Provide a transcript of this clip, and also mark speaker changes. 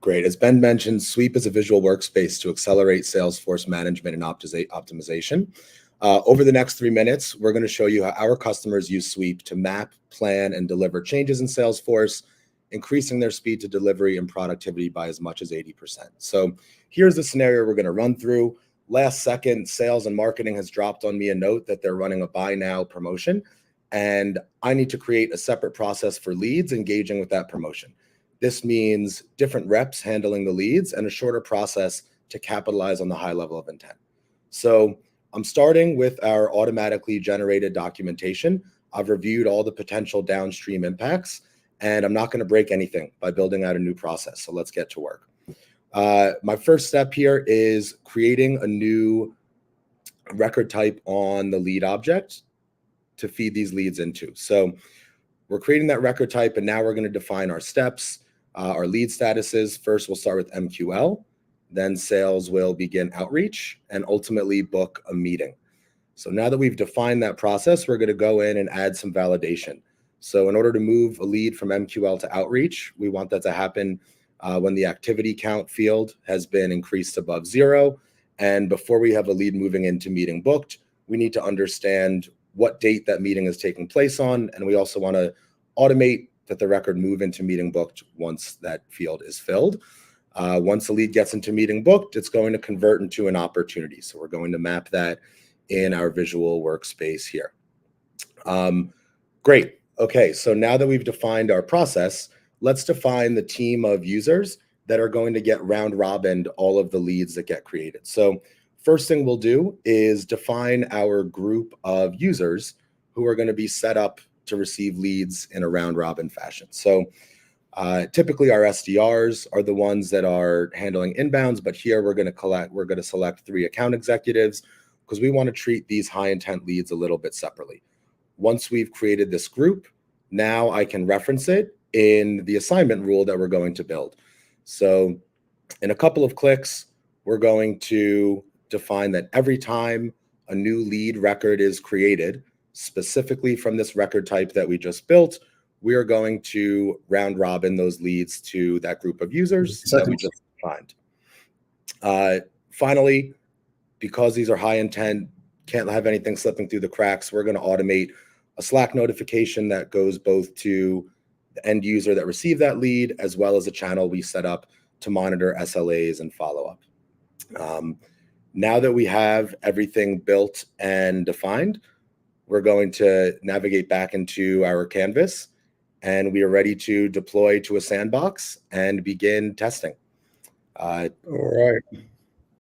Speaker 1: Great. As Ben mentioned, Sweep is a visual workspace to accelerate Salesforce management and optimization. Over the next 3 minutes, we're going to show you how our customers use Sweep to map, plan, and deliver changes in Salesforce, increasing their speed to delivery and productivity by as much as 80%. So here's the scenario we're going to run through. Last second, sales and marketing has dropped on me a note that they're running a buy now promotion, and I need to create a separate process for leads engaging with that promotion. This means different reps handling the leads and a shorter process to capitalize on the high level of intent. So I'm starting with our automatically generated documentation. I've reviewed all the potential downstream impacts, and I'm not going to break anything by building out a new process. So let's get to work. My first step here is creating a new record type on the lead object to feed these leads into. So we're creating that record type, and now we're going to define our steps, our lead statuses. First, we'll start with MQL. Then sales will begin outreach and ultimately book a meeting. So now that we've defined that process, we're going to go in and add some validation. So in order to move a lead from MQL to outreach, we want that to happen when the activity count field has been increased above 0. And before we have a lead moving into meeting booked, we need to understand what date that meeting is taking place on. And we also want to automate that the record move into meeting booked once that field is filled. Once the lead gets into meeting booked, it's going to convert into an opportunity. So we're going to map that in our visual workspace here. Great. Okay, so now that we've defined our process, let's define the team of users that are going to get round robined all of the leads that get created. So first thing we'll do is define our group of users who are going to be set up to receive leads in a round robin fashion. So typically our SDRs are the ones that are handling inbounds, but here we're going to select 3 account executives because we want to treat these high intent leads a little bit separately. Once we've created this group, now I can reference it in the assignment rule that we're going to build. So in a couple of clicks, we're going to define that every time a new lead record is created, specifically from this record type that we just built, we are going to round robin those leads to that group of users that we just defined. Finally, because these are high intent, can't have anything slipping through the cracks, we're going to automate a Slack notification that goes both to the end user that received that lead, as well as a channel we set up to monitor SLAs and follow-up. Now that we have everything built and defined, we're going to navigate back into our canvas, and we are ready to deploy to a sandbox and begin testing.
Speaker 2: All right.